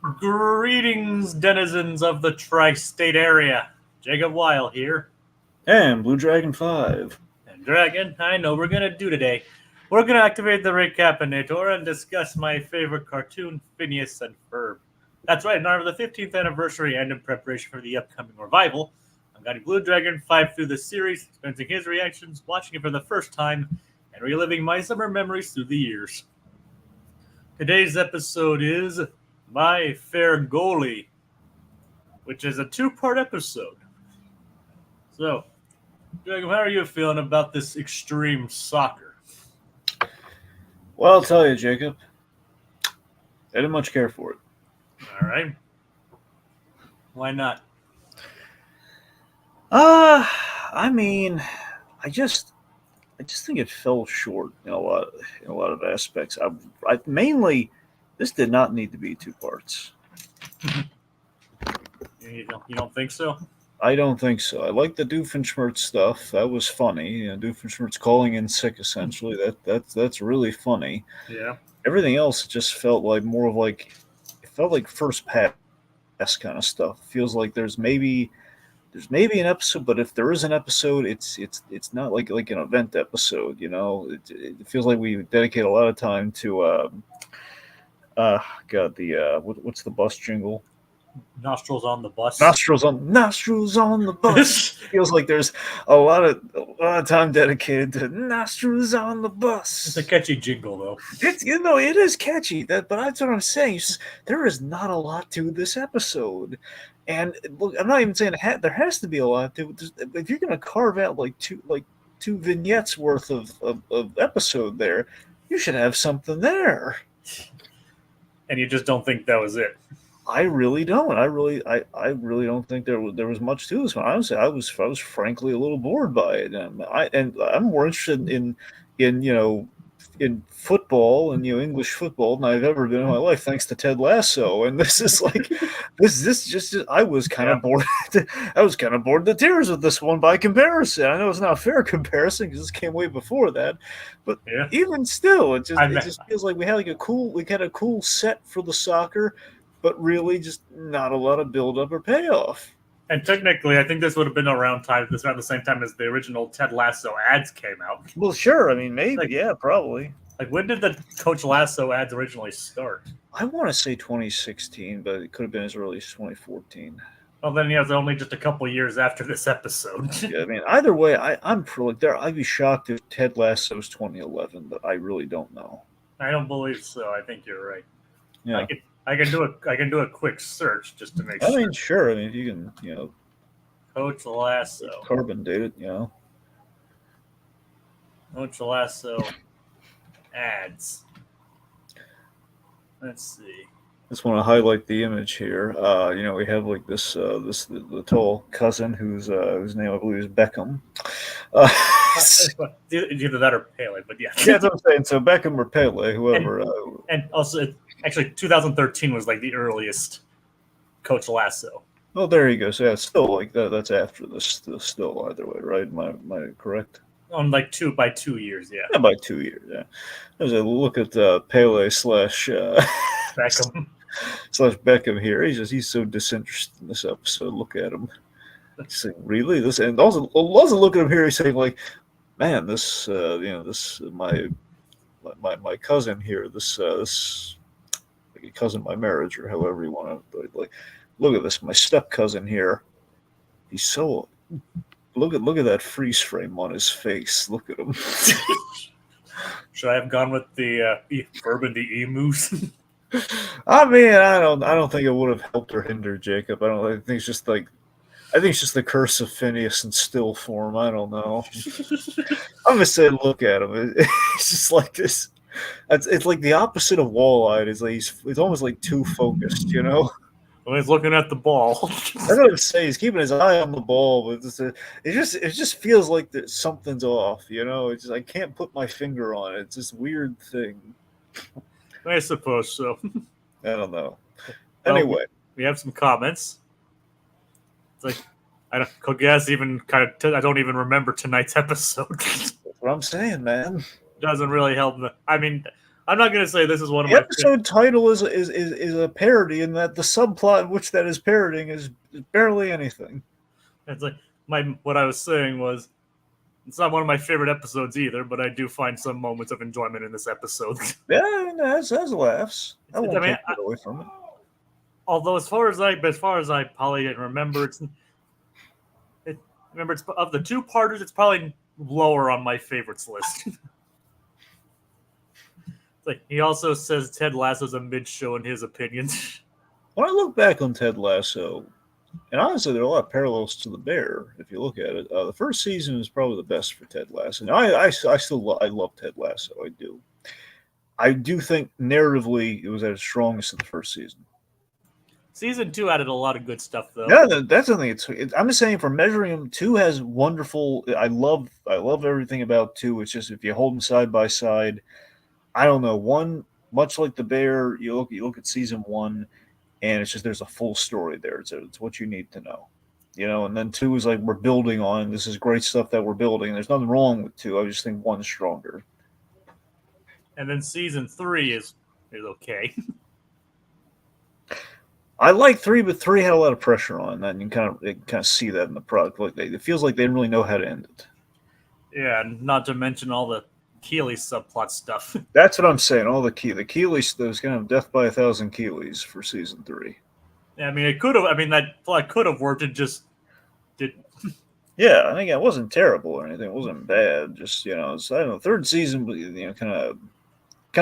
Greetings, denizens of the tri-state area. Jacob Weil here. And Blue Dragon 5. And Dragon, I know we're going to do today. We're going to activate the Recap-inator and discuss my favorite cartoon, Phineas and Ferb. That's right, in honor of the 15th anniversary and in preparation for the upcoming revival, I'm guiding Blue Dragon 5 through the series, experiencing his reactions, watching it for the first time, and reliving my summer memories through the years. Today's episode is My Fair Goalie, which is a two-part episode. So, Jacob, how are you feeling about this extreme soccer? Well, I'll tell you, Jacob, I didn't much care for it. All right. Why not? I mean, I just think it fell short in a lot of aspects. I mainly, this did not need to be two parts. You don't think so? I don't think so. I like the Doofenshmirtz stuff. That was funny. You know, Doofenshmirtz calling in sick, essentially. That's really funny. Yeah. Everything else just felt like more of like, it felt like first pass kind of stuff. It feels like there's maybe an episode, but if there is an episode, it's not like an event episode. You know, it feels like we dedicate a lot of time to what's the bus jingle? Nostrils on the bus. Nostrils on the bus. Feels like there's a lot of time dedicated to Nostrils on the bus. It's a catchy jingle, though. It is catchy. But that's what I'm saying. There is not a lot to this episode, and look, I'm not even saying there has to be a lot to it. If you're going to carve out like two vignettes worth of episode there, you should have something there. And you just don't think that was it? I really don't. I really don't think there was much to this one. Honestly, I was frankly a little bored by it, and I'm more interested in football and English football than I've ever been in my life, thanks to Ted Lasso. And this is like this just I was kind of bored. I was kind of bored to tears with this one by comparison. I know it's not a fair comparison because this came way before that, but even still, it just feels like we had a cool set for the soccer, but really just not a lot of build-up or payoff. And technically, I think this would have been around the same time as the original Ted Lasso ads came out. Well, sure. I mean, maybe, probably. Like, when did the Coach Lasso ads originally start? I want to say 2016, but it could have been as early as 2014. Well, then, it's only just a couple years after this episode. Yeah, I mean, either way, I'm like there. I'd be shocked if Ted Lasso's 2011, but I really don't know. I don't believe so. I think you're right. Yeah. I can do a quick search just to make sure. I mean, sure. I mean, you can, Coach Lasso. Carbon date it, Coach Lasso ads. Let's see. Just want to highlight the image here. We have like the tall cousin whose name I believe is Beckham. Either that or Pele, but yeah. Yeah, that's what I'm saying. So Beckham or Pele, whoever. And also, actually, 2013 was like the earliest Coach Lasso. Oh, there you go. So yeah, it's still like that. That's after this. Still either way, right? Am I correct? On like 2 years, yeah. Yeah, by 2 years, yeah. There's a look at Pele slash Beckham. slash Beckham here. He's so disinterested in this episode. Look at him. He's saying, really? This, and also look at him here. He's saying like, man, this my cousin here. This cousin by marriage or however you want to like. Look at this, my step cousin here. He's so. Look at that freeze frame on his face. Look at him. Should I have gone with the Ferb and the emus? I mean, I don't think it would have helped or hindered Jacob. I think it's just the curse of Phineas in still form. I don't know. I'm gonna say, look at him. It's just like this. It's like the opposite of wall-eyed. It's like he's almost like too focused, Well, he's looking at the ball. I don't say he's keeping his eye on the ball, but it just feels like something's off. I can't put my finger on it. It's this weird thing. I suppose so. I don't know. Anyway, we have some comments. It's like I don't even remember tonight's episode. That's what I'm saying, man. Doesn't really help. I mean, I'm not gonna say this is one of The my episode title is a parody, in that the subplot in which that is parodying is barely anything. It's like what I was saying was it's not one of my favorite episodes either, but I do find some moments of enjoyment in this episode. Yeah, I mean, that's laughs. I won't I mean, take that away from it. although as far as I probably didn't remember, it's of the two parters, it's probably lower on my favorites list. Like he also says Ted Lasso's a mid-show in his opinion. When I look back on Ted Lasso, and honestly, there are a lot of parallels to The Bear. If you look at it, the first season is probably the best for Ted Lasso. And I still I love Ted Lasso. I do. I do think narratively it was at its strongest in the first season. Season 2 added a lot of good stuff, though. Yeah, that's the thing. I'm just saying, for measuring them, 2 has wonderful. I love everything about 2. It's just if you hold them side by side, I don't know. 1, much like The Bear, you look at season 1, and it's just there's a full story there. It's what you need to know, And then 2 is like we're building on. This is great stuff that we're building. There's nothing wrong with 2. I just think 1's stronger. And then season 3 is okay. I like 3, but 3 had a lot of pressure on that, and you can kind of see that in the product. Like it feels like they didn't really know how to end it. Yeah, and not to mention all the Keeley subplot stuff. That's what I'm saying. All the Keeley stuff was kind of death by 1,000 Keeleys for season 3. Yeah, I mean, it could have. I mean, that plot could have worked. It just didn't. Yeah, I think it wasn't terrible or anything. It wasn't bad. Just it's, I don't know. Third season, kind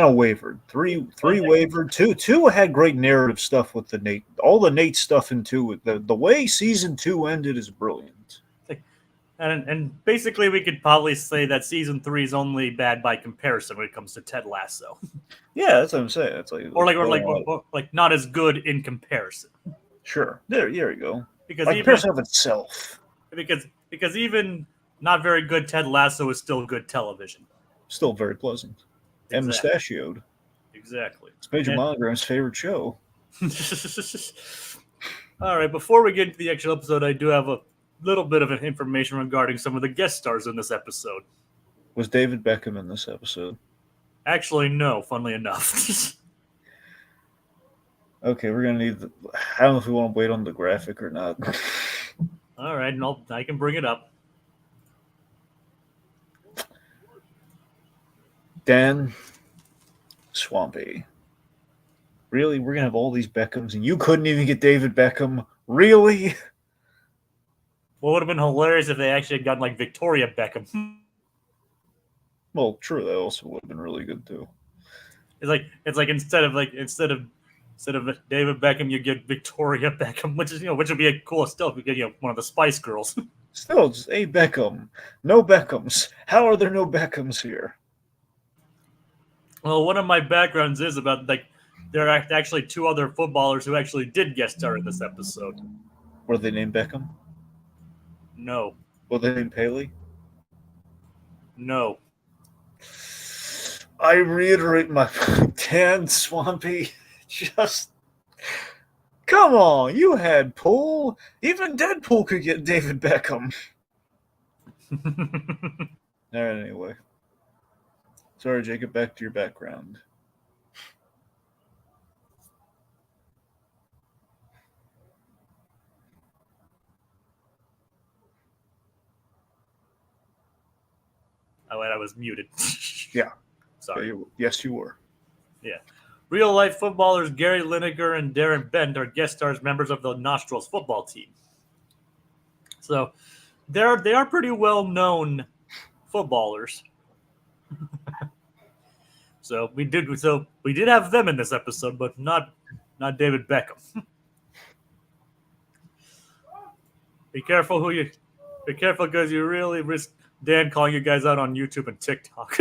of wavered. Three wavered. Two had great narrative stuff with the Nate. All the Nate stuff in 2. The way season 2 ended is brilliant. And basically, we could probably say that season 3 is only bad by comparison when it comes to Ted Lasso. Yeah, that's what I'm saying. It's like not as good in comparison. Sure, there you go. Because like comparison of itself. Because even not very good Ted Lasso is still good television. Still very pleasant. Exactly. And mustachioed. Exactly. It's Major Monogram's favorite show. All right, before we get into the actual episode, I do have a little bit of information regarding some of the guest stars in this episode. Was David Beckham in this episode? Actually, no, funnily enough. Okay, we're going to need I don't know if we want to wait on the graphic or not. All right, I can bring it up. Dan Swampy. Really? We're going to have all these Beckhams and you couldn't even get David Beckham? Really? Well, it would have been hilarious if they actually had gotten like Victoria Beckham. Well, true. That also would have been really good too. It's like instead of David Beckham, you get Victoria Beckham, which would be a cool still if you get one of the Spice Girls. Still, just a Beckham, no Beckhams. How are there no Beckhams here? Well, one of my backgrounds is about there are actually 2 other footballers who actually did guest star in this episode. Were they named Beckham? No. Were they named Paley? No. I reiterate my Dan Swampy. Just come on, you had Poole. Even Deadpool could get David Beckham. All right, anyway. Sorry, Jacob, back to your background. Oh, and I was muted. Yeah. Sorry. Yes, you were. Yeah. Real-life footballers Gary Lineker and Darren Bent are guest stars members of the Nostrils football team. So they are pretty well-known footballers. So we did have them in this episode, but not David Beckham. Be careful because you really risk Dan calling you guys out on YouTube and TikTok.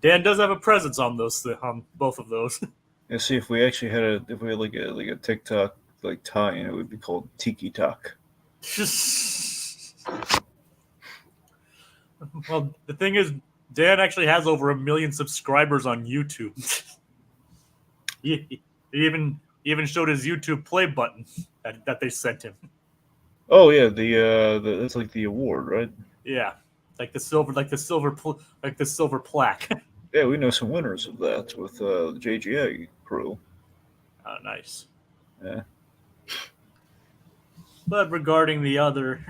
Dan does have a presence on both of those. Let's see if we actually had like a TikTok like tie-in, it would be called Tiki Talk. Well, the thing is, Dan actually has over 1 million subscribers on YouTube. he even showed his YouTube play button that they sent him. Oh yeah, that's like the award, right? Yeah, like the silver plaque. Yeah, we know some winners of that with the JGA crew. Oh, nice. Yeah. But regarding the other,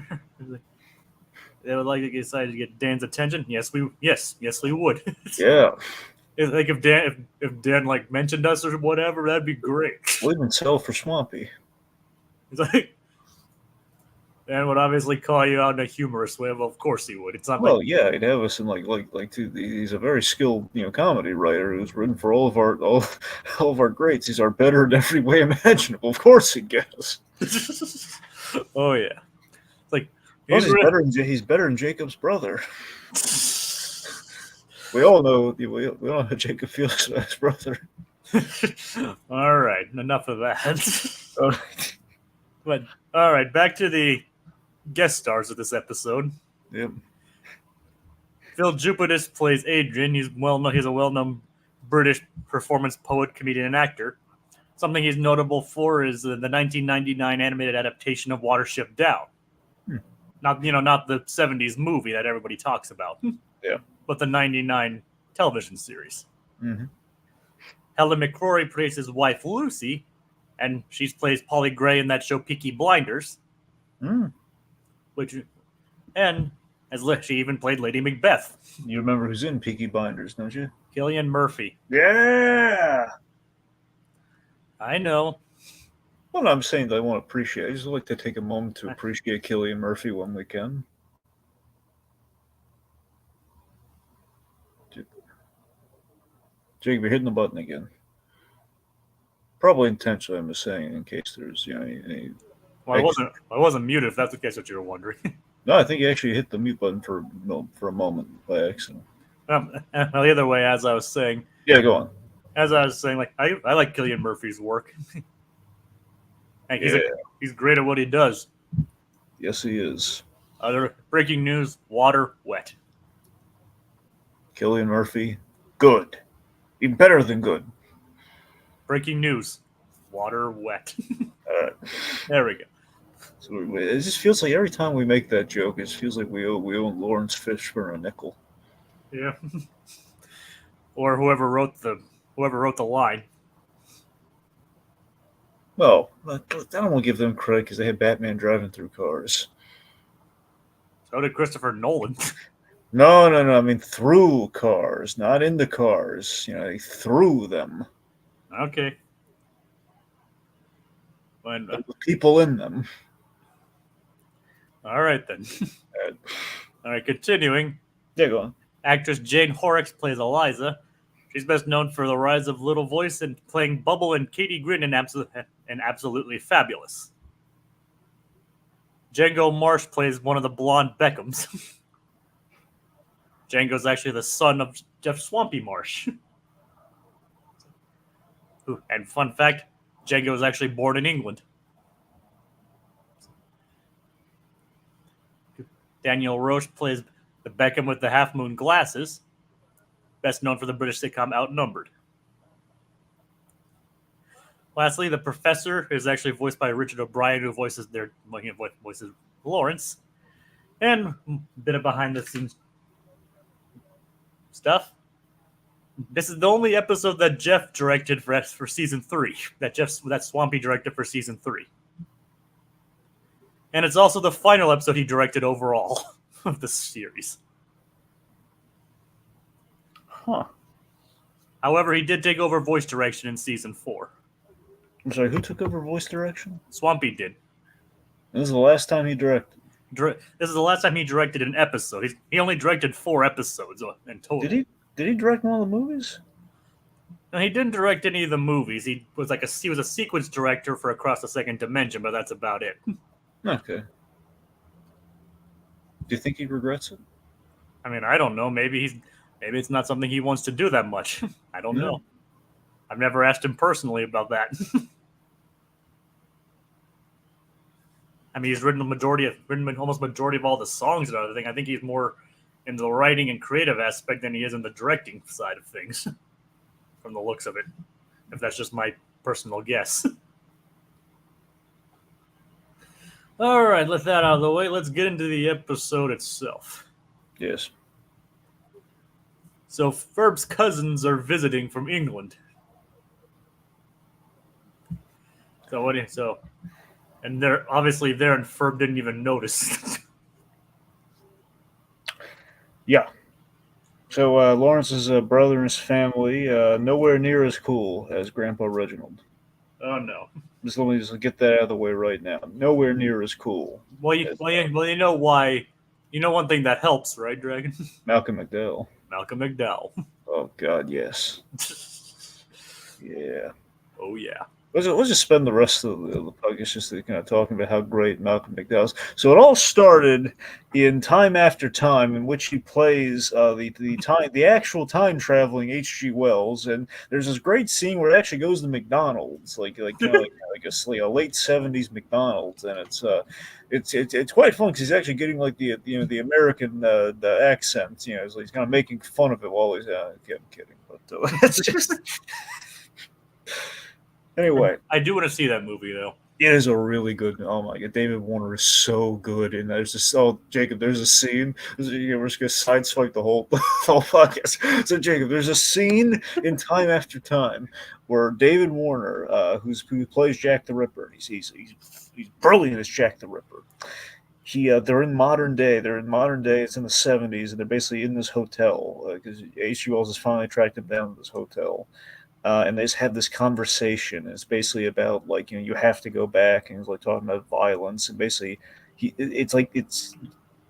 they would like to decide to get Dan's attention. Yes, we would. Yeah. Like if Dan like mentioned us or whatever, that'd be great. We'll even sell for Swampy. It's like Dan would obviously call you out in a humorous way. Well, of course he would. It's not Well, like yeah, he'd have us in he's a very skilled, comedy writer who's written for all of our greats. He's our better in every way imaginable. Of course he gets. oh yeah. It's like Plus, he's better than Jacob's brother. We all know how Jacob feels about his brother. All right, enough of that. All right. But all right, back to the guest stars of this episode. Yep. Phil Jupitus plays Adrian. He's a well-known British performance poet, comedian, and actor. Something he's notable for is the 1999 animated adaptation of Watership Down. Not the 70s movie that everybody talks about. Yeah. But the 99 television series. Mm-hmm. Helen McCrory plays his wife Lucy, and she plays Polly Gray in that show Peaky Blinders. She even played Lady Macbeth. You remember who's in Peaky Blinders, don't you? Cillian Murphy. Yeah. I know. Well, I'm saying that I want to appreciate. I just like to take a moment to appreciate Cillian Murphy when we can. Jacob, you're hitting the button again. Probably intentionally, I'm just saying, in case there's any. Well, I wasn't muted. If that's the case, what you were wondering. No, I think you actually hit the mute button for a moment by accident. Well, either way, as I was saying. Yeah, go on. As I was saying, like I like Cillian Murphy's work. And he's great at what he does. Yes, he is. Other breaking news: water wet. Cillian Murphy, good. Even better than good. Breaking news: water wet. All right. There we go. So it just feels like every time we make that joke, it feels like we own Lawrence Fishburne a nickel. Yeah. Or whoever wrote the line. Well, I don't want to give them credit because they had Batman driving through cars. So did Christopher Nolan. No. I mean through cars, not into cars. They threw them. Okay. And, with people in them. All right then. All right, continuing. Yeah, go on. Actress Jane Horrocks plays Eliza. She's best known for the rise of Little Voice and playing Bubble and Katie Grin in Absolutely Fabulous. Django Marsh plays one of the blonde Beckhams. Django's actually the son of Jeff Swampy Marsh. And fun fact, Django was actually born in England. Daniel Roche plays the Beckham with the half-moon glasses, best known for the British sitcom Outnumbered. Lastly, the Professor is actually voiced by Richard O'Brien, who voices Lawrence. And a bit of behind-the-scenes stuff. This is the only episode that Jeff directed for season 3. That Swampy directed for season 3. And it's also the final episode he directed overall of the series. Huh. However, he did take over voice direction in season 4. I'm sorry, who took over voice direction? Swampy did. This is the last time he directed. This is the last time he directed an episode. He only directed 4 episodes in total. Did he direct one of the movies? No, he didn't direct any of the movies. He was a sequence director for Across the Second Dimension, but that's about it. Okay. Do you think he regrets it? I mean, I don't know. Maybe it's not something he wants to do that much. I don't know. I've never asked him personally about that. I mean, he's written almost majority of all the songs and everything. I think he's more into the writing and creative aspect than he is in the directing side of things, from the looks of it. If that's just my personal guess. All right, let that out of the way. Let's get into the episode itself. Yes. So Ferb's cousins are visiting from England. And they're obviously there, and Ferb didn't even notice. Yeah. So Lawrence's brother and his family nowhere near as cool as Grandpa Reginald. Oh no. Let me just get that out of the way right now. Nowhere near as cool You know why? You know one thing that helps, right, Dragon? Malcolm McDowell. Malcolm McDowell. Oh God, yes. Yeah. Oh yeah. Let's just spend the rest of the podcast just kind of talking about how great Malcolm McDowell is. So it all started in Time After Time, in which he plays the actual time traveling H.G. Wells, and there's this great scene where it actually goes to McDonald's, like a late '70s McDonald's, and it's quite fun because he's actually getting like the American the accent, so he's kind of making fun of it while he's I'm kidding, but it's just. Anyway, I do want to see that movie though. it is a really good. Oh my God, David Warner is so good, and there's this. Oh, Jacob, there's a scene. We're just gonna sideswipe the whole podcast. So, Jacob, there's a scene in Time After Time where David Warner, who plays Jack the Ripper, he's brilliant as Jack the Ripper. They're in modern day. It's in the '70s, and they're basically in this hotel because H.G. Wells has finally tracked them down to this hotel. And they just have this conversation. It's basically about you have to go back, and he's like talking about violence, and basically it's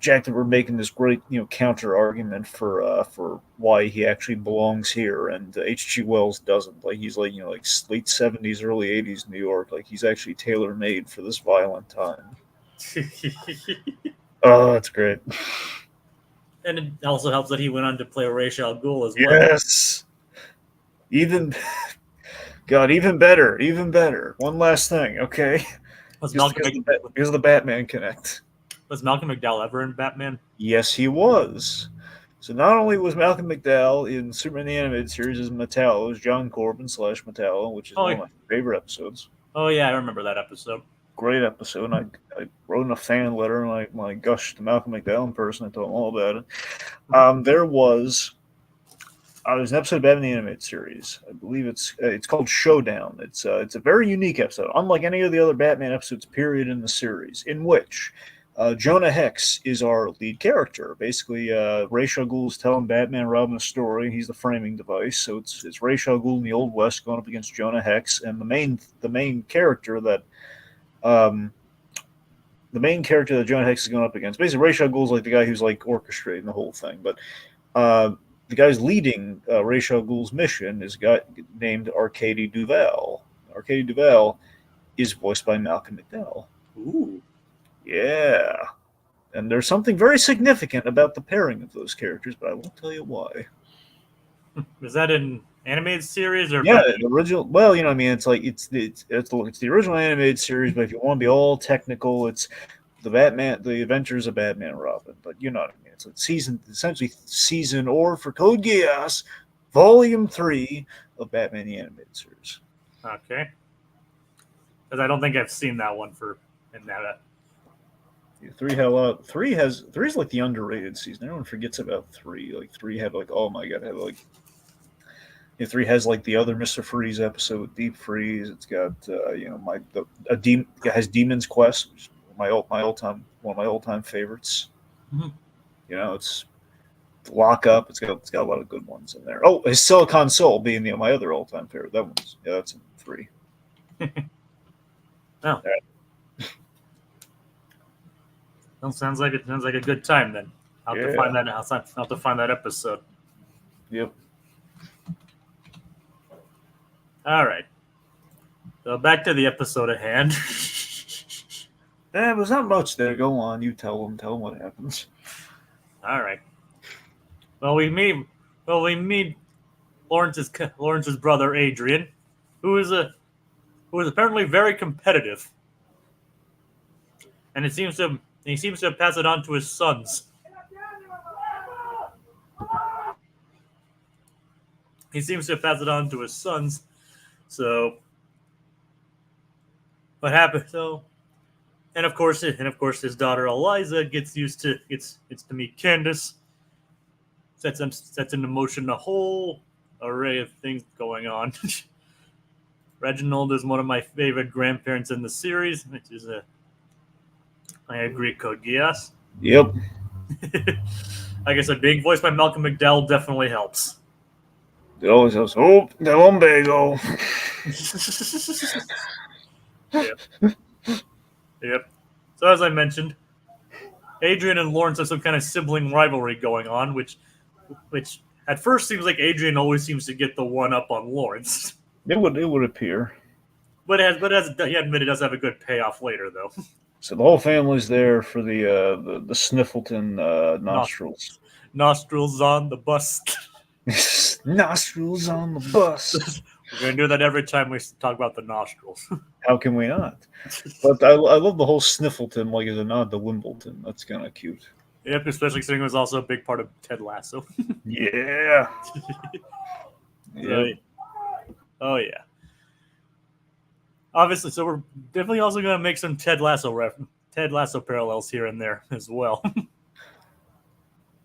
Jack that we're making this great counter argument for why he actually belongs here, and H.G. Wells doesn't. He's like late '70s, early '80s New York. He's actually tailor made for this violent time. Oh, that's great. And it also helps that he went on to play Ra's al Ghul as well. Yes. Even better. One last thing, okay? Because of the Batman Connect. Was Malcolm McDowell ever in Batman? Yes, he was. So not only was Malcolm McDowell in Superman the Animated Series as Metallo, it was John Corbin / Metallo, which is one of my favorite episodes. Oh yeah, I remember that episode. Great episode. I wrote in a fan letter and I gushed to Malcolm McDowell in person. I told him all about it. There's an episode of Batman the Animated Series. I believe it's called Showdown. It's a very unique episode, unlike any of the other Batman episodes, period, in the series, in which Jonah Hex is our lead character. Basically, Ra's al Ghul is telling Batman and Robin a story. He's the framing device. So it's Ra's al Ghul in the Old West going up against Jonah Hex, and the main character that Jonah Hex is going up against. Basically, Ra's al Ghul is like the guy who's like orchestrating the whole thing, but. The guy's leading Ra's al Ghul's mission is a guy named Arcady Duval. Arcady Duval is voiced by Malcolm McDowell. Ooh. Yeah. And there's something very significant about the pairing of those characters, but I won't tell you why. Was that an animated series or? Yeah, the original. Well, I mean, it's the original animated series, but if you want to be all technical, it's the Adventures of Batman and Robin. But you know what I mean. It's essentially season, or for Code Geass, Volume 3 of Batman the Animated Series. Okay. Because I don't think I've seen that one in that. Three is like the underrated season. Everyone forgets about 3. Like 3 had oh my God, 3 has like the other Mr. Freeze episode with Deep Freeze. It's got it has Demon's Quest, which is one of my all time favorites. Mm-hmm. It's Lock Up. It's got a lot of good ones in there. Oh, his Silicon Soul being my other all time favorite. That's in 3. Oh. Right. Well, sounds like a good time then. I'll have to find that episode. Yep. All right. So back to the episode at hand. There's not much there. Go on. You tell them what happens. All right. Well, we meet Lawrence's brother Adrian, who is apparently very competitive, and he seems to pass it on to his sons. So what happened? And of course, his daughter Eliza gets to meet Candace. sets into motion a whole array of things going on. Reginald is one of my favorite grandparents in the series, which is I agree, Code Geass. Yep. Like I said, being voiced by Malcolm McDowell definitely helps. It always has, oh, the lumbago. Yep. So as I mentioned, Adrian and Lawrence have some kind of sibling rivalry going on, which at first seems like Adrian always seems to get the one up on Lawrence. It would appear. But as he admitted, it does have a good payoff later, though. So the whole family's there for the Sniffleton nostrils. Nostrils on the bus. Nostrils on the bus. We're going to do that every time we talk about the nostrils. How can we not? But I love the whole Sniffleton, like as a nod to Wimbledon. That's kind of cute. Yep, especially considering it was also a big part of Ted Lasso. Yeah. Yep. Oh, yeah. Obviously, so we're definitely also going to make some Ted Lasso parallels here and there as well.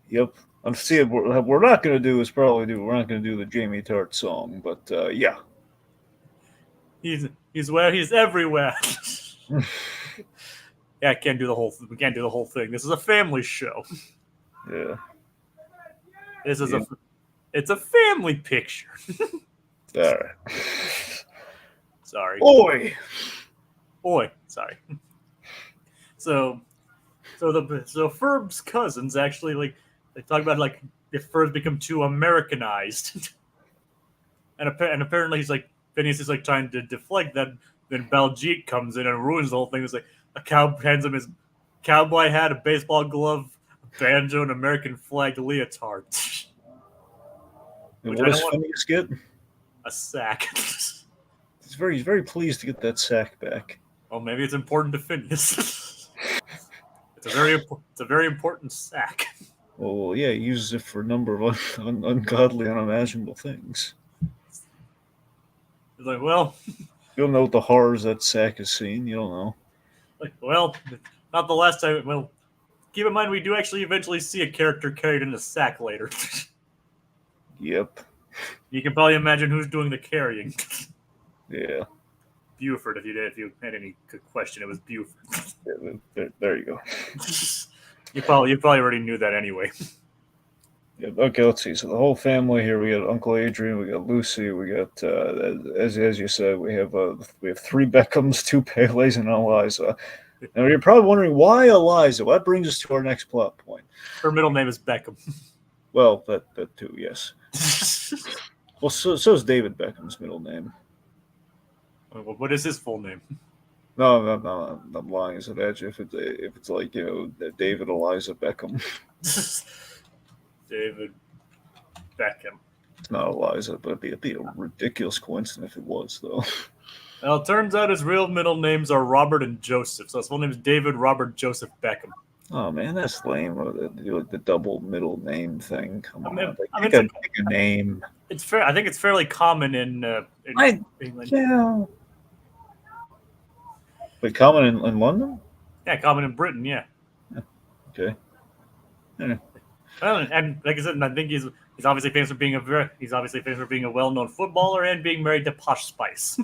Yep. I'm seeing what we're not going to do is we're not going to do the Jamie Tart song, but yeah. He's everywhere. Yeah, we can't do the whole thing. This is a family show. Yeah. It's a family picture. All right. Sorry. Oi. Sorry. So Ferb's cousins actually they talk about if Ferb's become too Americanized, and apparently Phineas is trying to deflect that. Then Baljeet comes in and ruins the whole thing. It's like a cow hands him his cowboy hat, a baseball glove, a banjo, and American flag leotard. And what does Phineas get? A sack. He's very pleased to get that sack back. Well, maybe it's important to Phineas. It's a very important sack. Well, yeah, he uses it for a number of ungodly, unimaginable things. He's like, well, you don't know what the horrors that sack has seen. You don't know. Well, not the last time. Well, keep in mind we do actually eventually see a character carried in a sack later. Yep. You can probably imagine who's doing the carrying. Yeah. Buford, if you had any question, it was Buford. Yeah, there you go. You probably already knew that anyway. Yeah, okay, let's see. So the whole family here, we got Uncle Adrian, we got Lucy, we got as you said, we have 3 Beckhams, 2 Pele's, and Eliza. Now you're probably wondering why Eliza. Well, that brings us to our next plot point. Her middle name is Beckham. Well, that too, yes. Well, so is David Beckham's middle name. What is his full name? No, I'm lying. Is it actually if it's like David Eliza Beckham? David Beckham. It's not Eliza, but it'd be a ridiculous coincidence if it was, though. Well, it turns out his real middle names are Robert and Joseph, so his full name is David Robert Joseph Beckham. Oh man, that's lame. The double middle name thing. Come on, pick a name. It's fair. I think it's fairly common in England. Yeah. Wait, common in London? Yeah, common in Britain. Yeah. Okay. Yeah. And like I said, I think he's obviously famous for being a well-known footballer and being married to Posh Spice.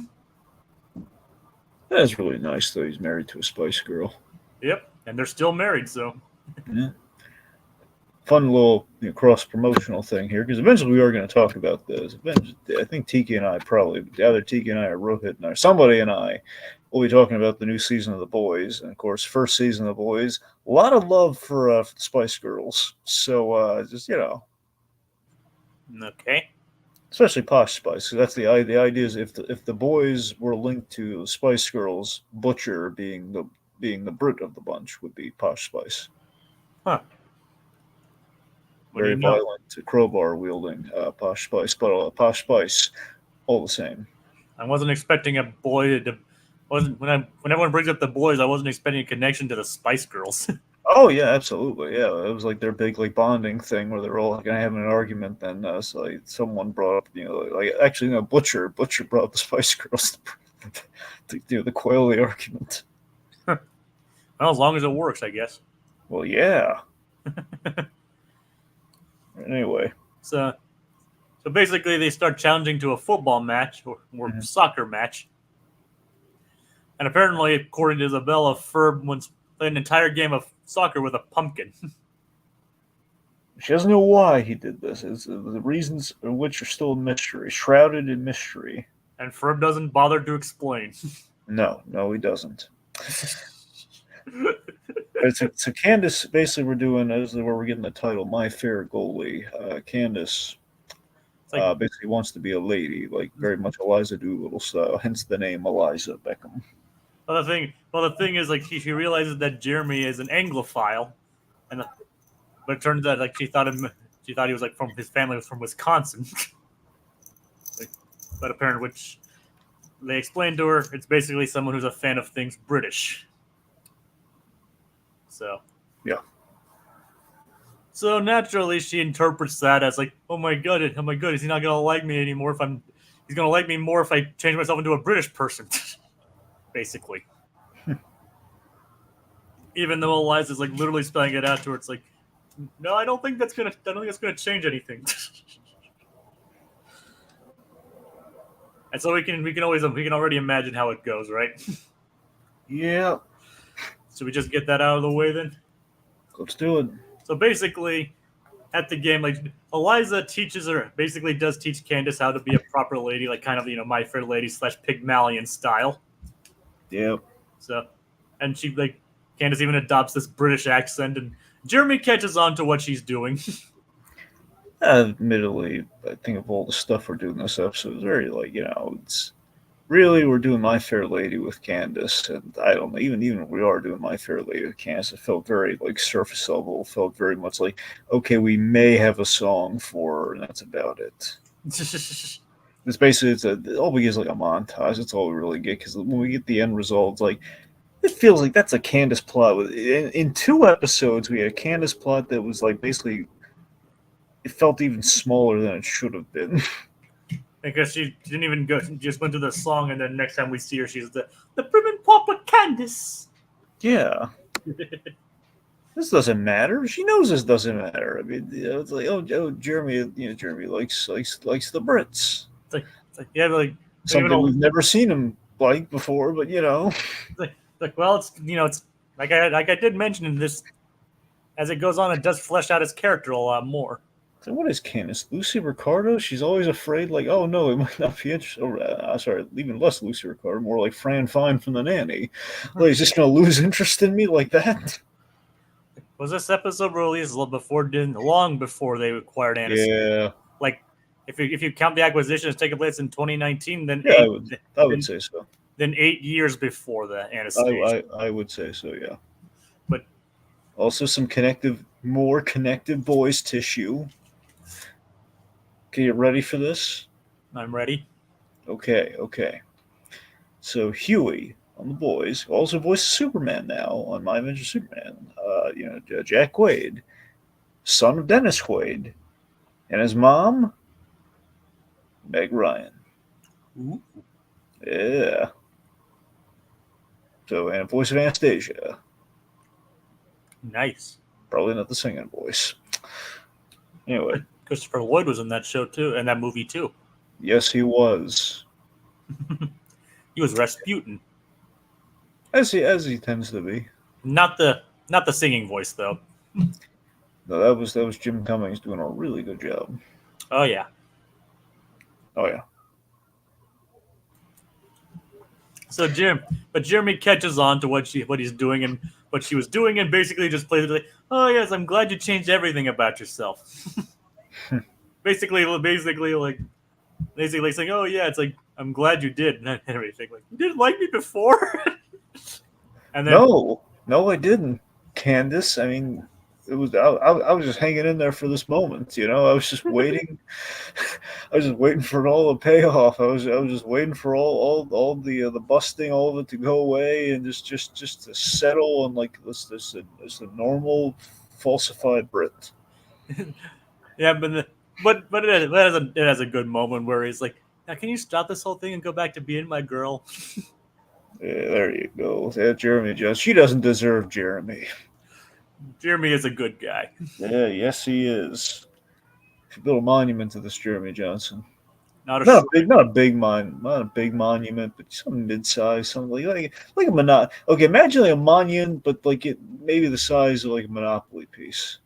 That's really nice, though. He's married to a Spice Girl. Yep, and they're still married, so. Yeah. Fun little cross-promotional thing here, because eventually we are going to talk about this. I think Tiki and I either Tiki and I or Rohit and I, somebody and I, will be talking about the new season of The Boys. And, of course, first season of The Boys, a lot of love for the Spice Girls. So, just, Okay. Especially Posh Spice. So that's the idea is if the boys were linked to Spice Girls, Butcher being the Brit of the bunch would be Posh Spice. Huh. Very violent, crowbar wielding Posh Spice, but Posh Spice, all the same. I wasn't expecting a boy to. When everyone brings up The Boys, I wasn't expecting a connection to the Spice Girls. Oh yeah, absolutely. Yeah, it was like their big bonding thing where they're all kind of having an argument. Then so someone brought up, Butcher brought up the Spice Girls to do the Goalie argument. Well, as long as it works, I guess. Well, yeah. Anyway. So basically, they start challenging to a football match or soccer match. And apparently, according to Isabella, Ferb once played an entire game of soccer with a pumpkin. She doesn't know why he did this. The reasons of which are still a mystery, shrouded in mystery. And Ferb doesn't bother to explain. No, he doesn't. So Candace, basically, we're doing this is where we're getting the title, My Fair Goalie. Candace basically wants to be a lady, like very much Eliza Doolittle style, hence the name Eliza Beckham. Well, the thing is, like, she realizes that Jeremy is an Anglophile, but it turns out, like, she thought he was like his family was from Wisconsin. But apparently, which they explained to her, it's basically someone who's a fan of things British. So yeah. So naturally, she interprets that as like, oh my god, is he not gonna like me anymore? He's gonna like me more if I change myself into a British person, basically. Even though Eliza's like literally spelling it out to her, it's like, no, I don't think that's gonna change anything. And so we can already imagine how it goes, right? Yeah. So we just get that out of the way then. Let's do it. So basically, at the game, like Eliza does teach Candace how to be a proper lady, like kind of My Fair Lady / Pygmalion style. Yep. So, and Candace even adopts this British accent, and Jeremy catches on to what she's doing. Admittedly, I think of all the stuff we're doing this episode, it's very it's really we're doing My Fair Lady with Candace, and I don't know, even when we are doing My Fair Lady with Candace, it felt very surface level. It felt very much like, okay, we may have a song for her, and that's about it. It's basically all we get is like a montage. That's all we really get, because when we get the end result, it's like it feels like that's a Candace plot. In 2 episodes, we had a Candace plot that was like basically it felt even smaller than it should have been. Because she didn't even go, she just went to the song, and then next time we see her, she's the prim and proper Candace. Yeah. This doesn't matter. She knows this doesn't matter. I mean, it's like, oh, Jeremy, Jeremy likes the Brits. It's like yeah, like something we've never seen him like before, but It's like well, it's like I did mention in this, as it goes on, it does flesh out his character a lot more. So what is Candace? Lucy Ricardo? She's always afraid, like, oh no, it might not be interesting. Sorry, even less Lucy Ricardo, more like Fran Fine from The Nanny. Like, he's just going to lose interest in me like that? Was this episode released long before they acquired Aniston? Yeah. Like, if you count the acquisition as taking place in 2019, then yeah, I would say so. Then 8 years before the Aniston. I would say so, yeah. But also some more connective boys tissue. Okay, you ready for this? I'm ready. Okay. So Huey on The Boys also voices Superman now on My Adventure Superman. Jack Quaid, son of Dennis Quaid, and his mom, Meg Ryan. Ooh. Yeah. So, and voice of Anastasia. Nice. Probably not the singing voice. Anyway. Christopher Lloyd was in that show too, and that movie too. Yes, he was. He was Rasputin. As he tends to be. Not the singing voice though. No, that was Jim Cummings doing a really good job. Oh yeah. So Jeremy catches on to what he's doing and what she was doing, and basically just plays it like, oh yes, I'm glad you changed everything about yourself. basically saying, oh yeah, it's like, I'm glad you did, and everything. Like, you didn't like me before. And then, no, I didn't, Candace. I mean, it was I was just hanging in there for this moment. I was just waiting. I was just waiting for it all to pay off. I was just waiting for all the busting, all of it to go away, and just to settle on like this a normal falsified Brit. Yeah, but it has a good moment where he's like, now can you stop this whole thing and go back to being my girl? Yeah, there you go. Yeah, Jeremy, she doesn't deserve Jeremy. Jeremy is a good guy. Yeah, yes, he is. Should build a monument to this Jeremy Johnson. Not a Not a short. big, not a big monument, but some mid-size, something like a Okay, imagine like a monument, but like it maybe the size of like a Monopoly piece.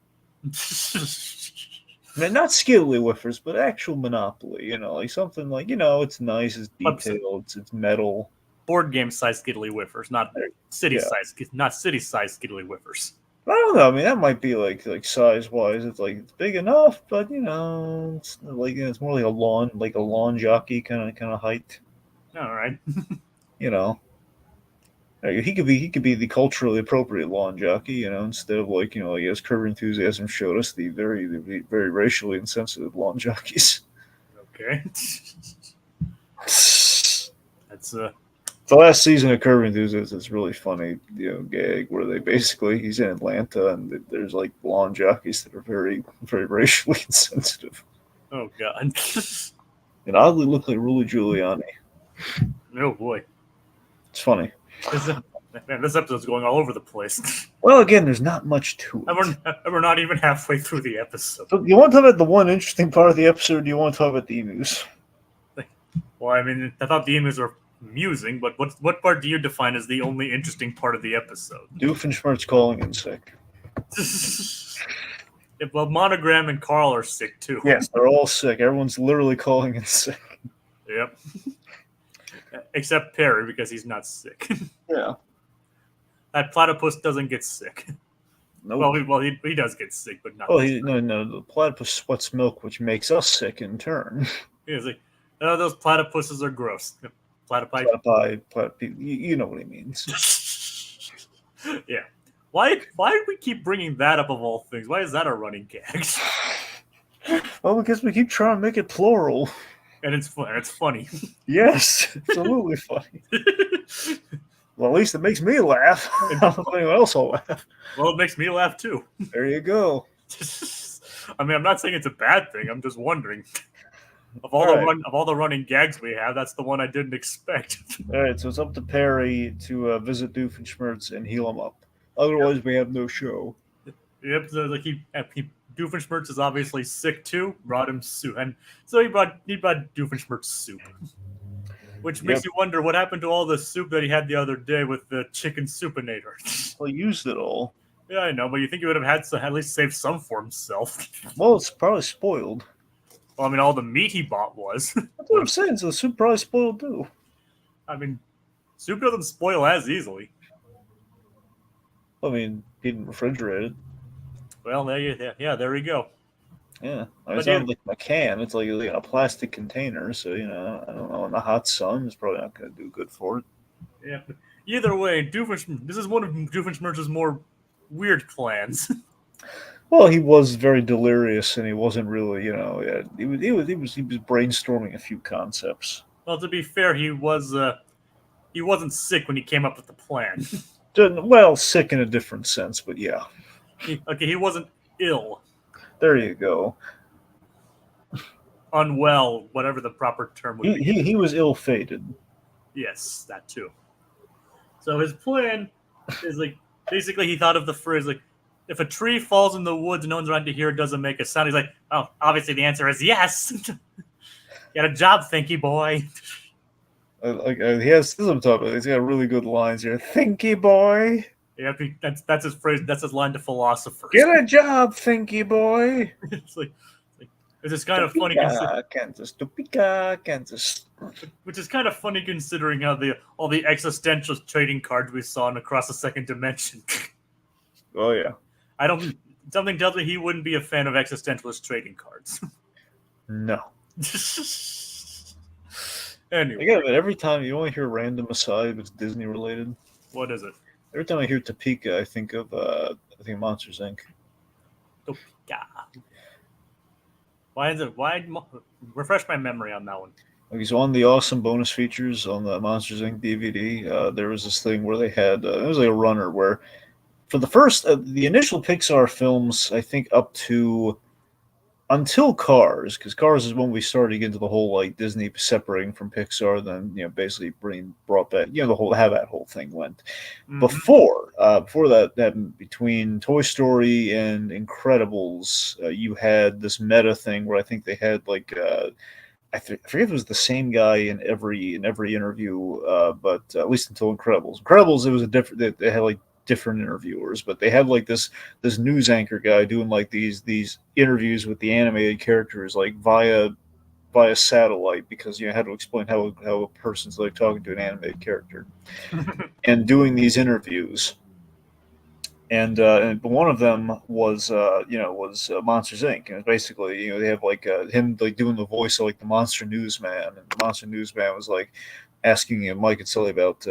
Not skiddly whiffers, but actual Monopoly. Like something like it's nice, it's detailed, it's metal. Board game size skiddly whiffers, not city Yeah. size, not city size skiddly whiffers. I don't know. I mean, that might be like size wise, it's big enough, but it's like it's more like a lawn jockey kind of height. All right. He could be the culturally appropriate lawn jockey, instead of like as Curb Enthusiasm showed us, the very racially insensitive lawn jockeys. Okay. That's the last season of Curb Enthusiasm is really funny, gag where they basically he's in Atlanta and there's like lawn jockeys that are very, very racially insensitive. Oh God. And oddly look like Rudy Giuliani. Oh boy. It's funny. Man, this episode's going all over the place. Well, again, there's not much to it. And we're not even halfway through the episode. So you want to talk about the one interesting part of the episode, or do you want to talk about the emus? Well, I mean, I thought the emus were amusing, but what part do you define as the only interesting part of the episode? Doofenshmirtz calling in sick. Yeah, well, Monogram and Carl are sick too. Yes, they're all sick. Everyone's literally calling in sick. Yep. Except Perry, because he's not sick. Yeah. That platypus doesn't get sick. Nope. Well, he does get sick, but not. Oh, no. The platypus sweats milk, which makes us sick in turn. He's like, oh, those platypuses are gross. Platypi. You know what he means. Yeah. Why do we keep bringing that up of all things? Why is that a running gag? Well, because we keep trying to make it plural. And it's funny. Yes, absolutely funny. Well, at least it makes me laugh. I don't know if anyone else will laugh. Well, it makes me laugh too. There you go. I mean, I'm not saying it's a bad thing. I'm just wondering. Of all the running gags we have, that's the one I didn't expect. All right, so it's up to Perry to visit Doofenshmirtz and heal him up. Otherwise, we have no show. Yep, so like Doofenshmirtz is obviously sick too. Brought him soup, and so he brought Doofenshmirtz soup, which makes you wonder what happened to all the soup that he had the other day with the chicken Soup-inator. Well, he used it all. Yeah, I know, but you think he would have had to at least save some for himself. Well, it's probably spoiled. Well, I mean, all the meat he bought was. That's what I'm saying. So the soup probably spoiled too. I mean, soup doesn't spoil as easily. I mean, he didn't refrigerate it. Well, there you go. Yeah, it's not like a can. It's like in a plastic container. So I don't know. In the hot sun, it's probably not going to do good for it. Yeah. But either way, this is one of Doofenshmirtz's more weird plans. Well, he was very delirious, and he wasn't really, he was brainstorming a few concepts. Well, to be fair, he wasn't sick when he came up with the plan. Well, sick in a different sense, but yeah. He wasn't ill. There you go. Unwell, whatever the proper term would be. He was ill-fated. Yes, that too. So his plan is like, basically he thought of the phrase like, if a tree falls in the woods and no one's around to hear it, doesn't make a sound. He's like, oh, obviously the answer is yes. Got a job, thinky boy. He has some type of. He's got really good lines here. Thinky boy. Yeah, that's his phrase. That's his line to philosophers. Get a job, thinky boy. It's just kind of funny. Kansas. Which is kind of funny considering how all the existentialist trading cards we saw across the second dimension. Oh yeah. Something tells me he wouldn't be a fan of existentialist trading cards. No. Anyway. Again, every time you only hear a random aside that's Disney related. What is it? Every time I hear Topeka, I think of Monsters Inc. Topeka. Why refresh my memory on that one? Okay, so on the awesome bonus features on the Monsters Inc. DVD, there was this thing where they had it was like a runner where for the first the initial Pixar films, I think up to until Cars, because Cars is when we started to get into the whole like Disney separating from Pixar, then basically brought back the whole how that whole thing went. Before that between Toy Story and Incredibles, you had this meta thing where I think they had like I forget if it was the same guy in every interview, but at least until Incredibles, it was a different. They had like different interviewers, but they had like this news anchor guy doing like these interviews with the animated characters like via satellite, because you had to explain how a person's like talking to an animated character and doing these interviews. And one of them was Monsters Inc. And basically, they have like him like doing the voice of like the Monster Newsman, and the Monster Newsman was like asking Mike and Sully about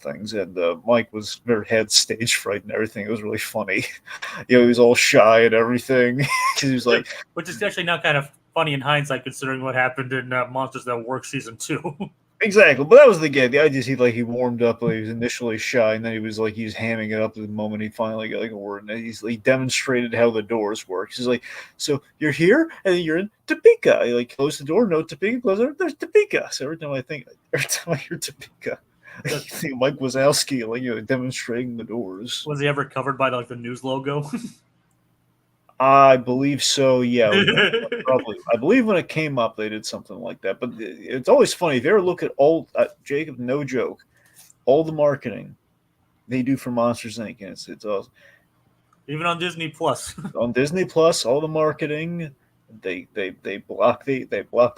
things, and Mike was had stage fright and everything. It was really funny. He was all shy and everything because he was like, which is actually now kind of funny in hindsight, considering what happened in Monsters That Work season 2. Exactly, but that was the idea is he warmed up. He was initially shy, and then he was hamming it up the moment he finally got like a word. And he demonstrated how the doors work. He's like, so you're here, and then you're in Topeka. He close the door, no Topeka, close it. There's Topeka. So every time I hear Topeka, I think Mike Wazowski demonstrating the doors. Was he ever covered by the news logo? I believe so. Yeah, probably. I believe when it came up, they did something like that. But it's always funny if you ever look at Jacob. No joke, all the marketing they do for Monsters Inc. And it's awesome. Even on Disney Plus. On Disney Plus, all the marketing they block the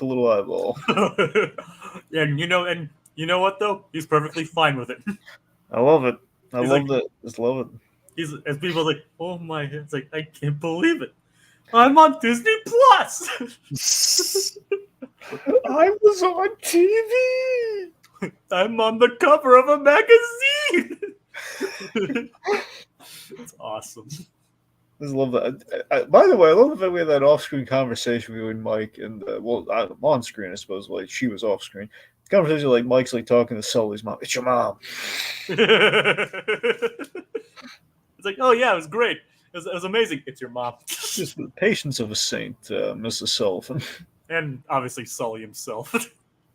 little eyeball. And you know what though? He's perfectly fine with it. I love it. I just love it. As people are like, oh my, it's like, I can't believe it. I'm on Disney Plus. I was on TV. I'm on the cover of a magazine. It's awesome. I just love that. By the way, I love the fact we had that off-screen conversation with Mike, and on screen, I suppose. Like she was off-screen. Conversation like Mike's talking to Sully's mom. It's your mom. It's like, oh yeah, it was great. It was amazing. It's your mom. Just the patience of a saint, Mrs. Sullivan. And obviously Sully himself.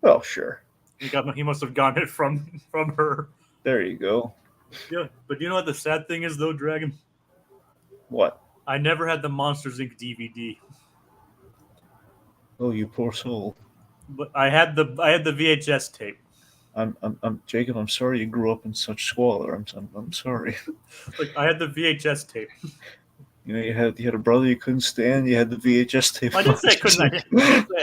Oh, sure. He must have gotten it from her. There you go. Yeah, but you know what the sad thing is though, Dragon? What? I never had the Monsters Inc. DVD. Oh, you poor soul. But I had the VHS tape. I'm Jacob. I'm sorry you grew up in such squalor. I'm sorry. I had the VHS tape. You had a brother you couldn't stand. You had the VHS tape. I didn't say I couldn't.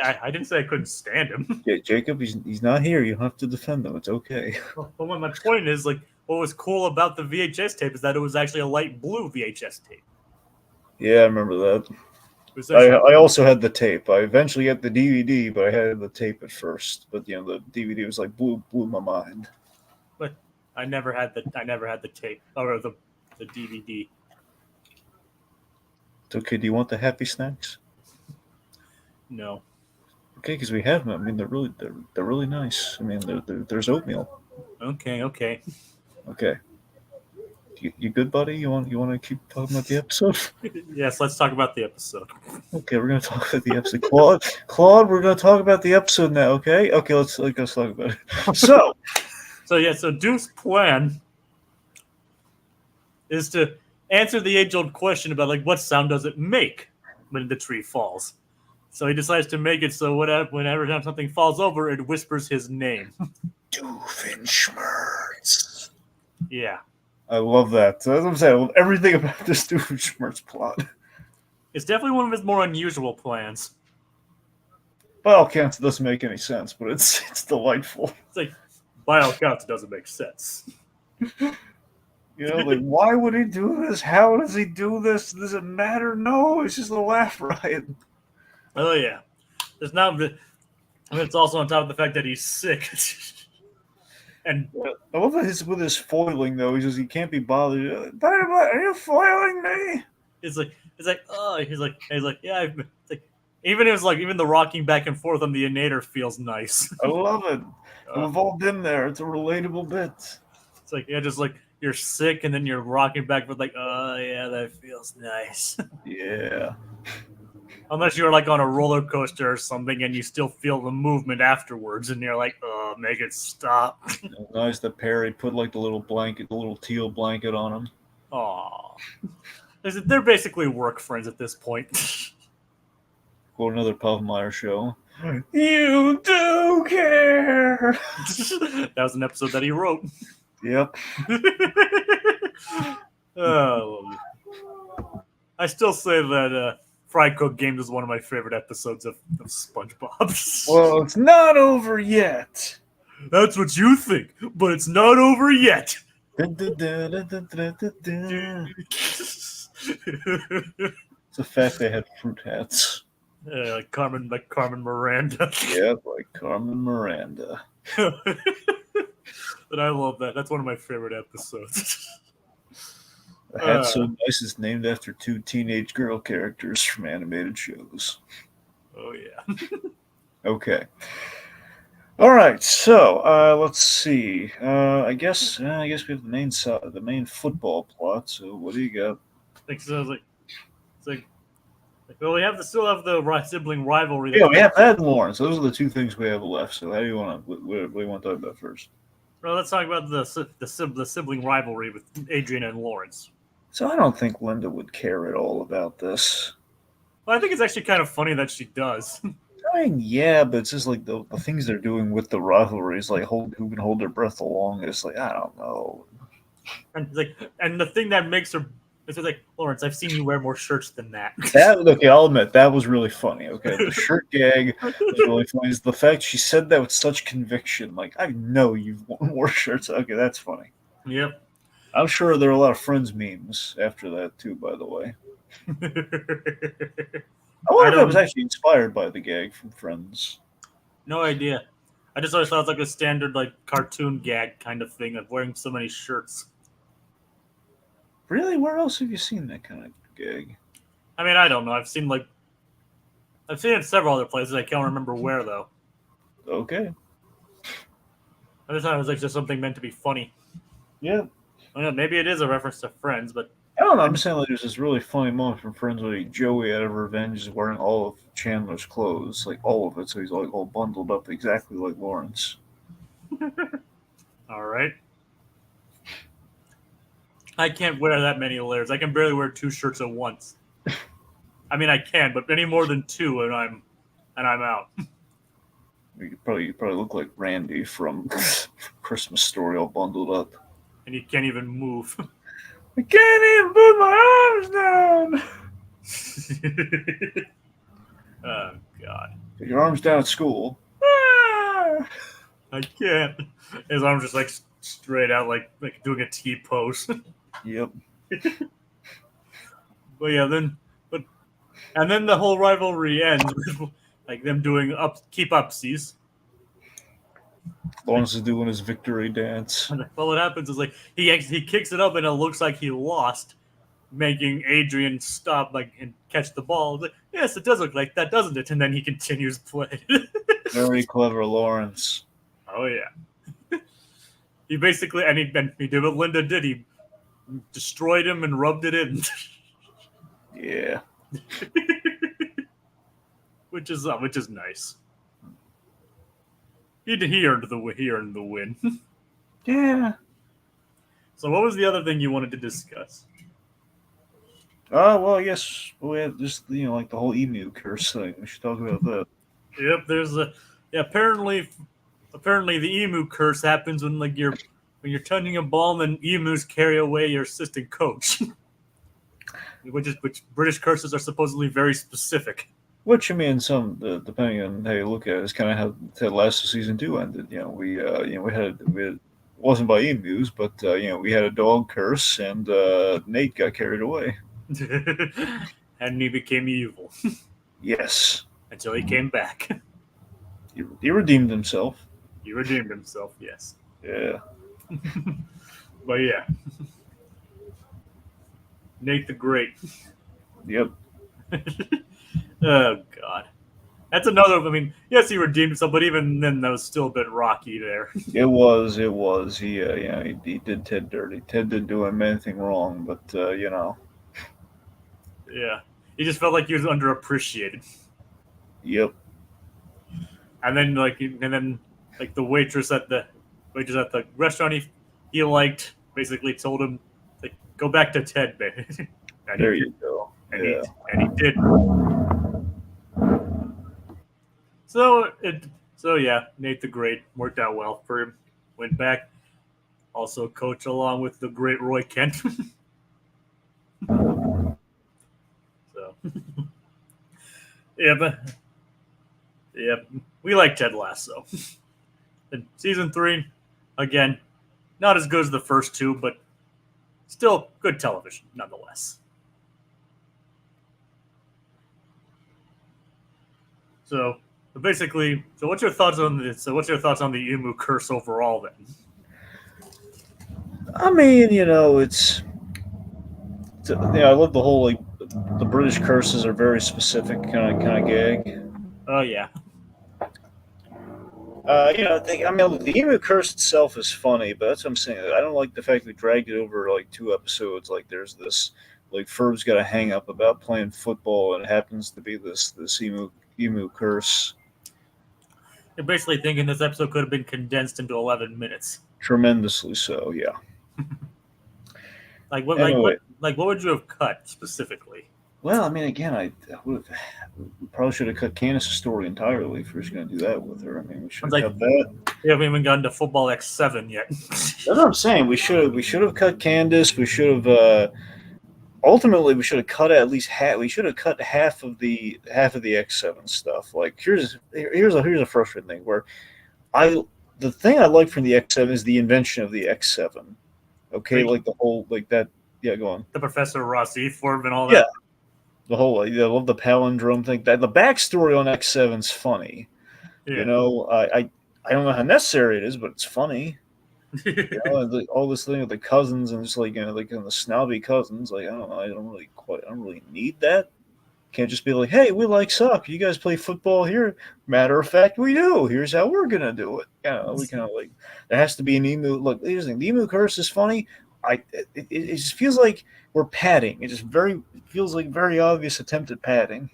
I didn't say I couldn't stand him. Yeah, Jacob, he's not here. You don't have to defend him. It's okay. But my point is, what was cool about the VHS tape is that it was actually a light blue VHS tape. Yeah, I remember that. I also had the tape. I eventually got the DVD, but I had the tape at first. But the DVD was blew my mind. But I never had the tape or the DVD. It's okay. Do you want the Happy Snacks? No. Okay, because we have them. I mean, they're really nice. I mean, there's oatmeal. Okay. Okay. You good, buddy? You want to keep talking about the episode? Yes, let's talk about the episode. Okay, we're gonna talk about the episode. Claude, we're gonna talk about the episode now. Okay, let's talk about it. So Doof's plan is to answer the age-old question about what sound does it make when the tree falls. So he decides to make it so whenever something falls over, it whispers his name. Doofenshmirtz. Yeah. I love that. As I'm saying, I love everything about this Doofenshmirtz plot. It's definitely one of his more unusual plans. By all counts, it doesn't make any sense, but it's delightful. It's by all counts, it doesn't make sense. Why would he do this? How does he do this? Does it matter? No, it's just a laugh riot. Oh yeah, it's also on top of the fact that he's sick. And I love that with his foiling though. He can't be bothered. Are you foiling me? He's like, yeah. Even the rocking back and forth on the Inator feels nice. I love it. We've all been there. It's a relatable bit. It's you're sick and then you're rocking back, but oh yeah, that feels nice. Yeah. Unless you're like on a roller coaster or something and you still feel the movement afterwards and you're like, oh, make it stop. Nice that Perry put like the little blanket, the little teal blanket on him. Aw. They're basically work friends at this point. Quote another Puffmeyer show. You do care. That was an episode that he wrote. Yep. Oh, I still say that Fry Cook Games is one of my favorite episodes of SpongeBob. Well, it's not over yet. That's what you think, but it's not over yet. It's the fact they had fruit hats. Like Carmen Miranda. Yeah, like Carmen Miranda. But I love that. That's one of my favorite episodes. The hat's so nice it's named after two teenage girl characters from animated shows. Oh yeah. Okay. All right. So let's see. I guess we have the main football plot. So what do you got? It's like, well, we still have the sibling rivalry. Yeah, we have that and Lawrence. Those are the two things we have left. So how do you want to? What do you want to talk about first? Well, let's talk about the sibling rivalry with Adrian and Lawrence. So I don't think Linda would care at all about this. Well, I think it's actually kind of funny that she does. I mean, yeah, but it's just like the things they're doing with the rivalries, like who can hold their breath the longest. Like I don't know. And the thing that makes her, it's like, Lawrence, I've seen you wear more shirts than that. Okay, I'll admit that was really funny. Okay, the shirt gag was really funny. Is the fact she said that with such conviction. Like I know you've worn more shirts. Okay, that's funny. Yep. I'm sure there are a lot of Friends memes after that too. By the way, I wonder if that was actually inspired by the gag from Friends. No idea. I just always thought it was like a standard like cartoon gag kind of thing of wearing so many shirts. Really? Where else have you seen that kind of gag? I mean, I don't know. I've seen it in several other places. I can't remember where though. Okay. I just thought it was like just something meant to be funny. Yeah. I don't know, maybe it is a reference to Friends, but I don't know. I'm saying like there's this really funny moment from Friends where Joey, out of revenge, is wearing all of Chandler's clothes, like all of it, so he's like all bundled up exactly like Lawrence. All right. I can't wear that many layers. I can barely wear two shirts at once. I mean, I can, but any more than two, and I'm out. You probably look like Randy from Christmas Story, all bundled up. And you can't even move. I can't even put my arms down. Oh God! Put your arms down at school. Ah! I can't. His arms just like straight out, like doing a T pose. Yep. But yeah, then the whole rivalry ends with like them doing keep upsies. Lawrence is doing his victory dance. Well, what happens is like he kicks it up and it looks like he lost, making Adrian stop and catch the ball. Like, yes, it does look like that, doesn't it? And then he continues play. Very clever, Lawrence. Oh yeah. He basically he did what Linda did. He destroyed him and rubbed it in. Yeah. which is nice. He earned the win. Yeah. So what was the other thing you wanted to discuss? Well, I guess we had just like the whole emu curse thing. We should talk about that. Yep, there's apparently the emu curse happens when you're touching a ball and emus carry away your assistant coach. which British curses are supposedly very specific. Which I mean, some depending on how you look at it, is kind of how Ted Lasso season 2 ended. We had wasn't by emus, but we had a dog curse, and Nate got carried away, and he became evil. Yes, until he came back. He redeemed himself. He redeemed himself. Yes. Yeah. But yeah, Nate the Great. Yep. Oh God, that's another. I mean, yes, he redeemed himself, but even then, that was still a bit rocky there. It was. He did Ted dirty. Ted didn't do him anything wrong, but Yeah, He just felt like he was underappreciated. Yep. And then the waitress at the restaurant he liked basically told him like go back to Ted, man. There you go. And Yeah. he did. So yeah, Nate the Great worked out well for him. Went back, also coach along with the great Roy Kent. So yeah, we like Ted Lasso. And season 3, again, not as good as the first 2, but still good television nonetheless. So basically, what's your thoughts on this? So what's your thoughts on the Emu curse overall then? I mean, it's I love the whole the British curses are very specific kind of gag. Oh yeah. The emu curse itself is funny, but that's what I'm saying. I don't like the fact we dragged it over like 2 episodes. Like there's this, like Ferb's got a hang up about playing football, and it happens to be this emu curse. You're basically thinking this episode could have been condensed into 11 minutes. Tremendously so, yeah. What would you have cut specifically? Well, I mean, again, we probably should have cut Candace's story entirely if we were going to do that with her. I mean, we should have cut that. We haven't even gotten to Football X7 yet. That's what I'm saying. We should have cut Candace. We should have ultimately we should have cut at least half. We should have cut half of the X7 stuff. Like here's a frustrating thing where the thing I like from the X7 is the invention of the X7. Okay, like the whole like that. Yeah, go on. The Professor Rossi form and all that. Yeah. The whole, I love the palindrome thing. That the backstory on X7's funny. Yeah. I don't know how necessary it is, but it's funny. All this thing with the cousins and just the snobby cousins. Like I don't know, I don't really need that. Can't just be like, hey, we like soccer. You guys play football here? Matter of fact, we do. Here's how we're gonna do it. We kind of there has to be an emu. Look, here's the thing. The emu curse is funny. It just feels like we're padding. It feels like very obvious attempt at padding.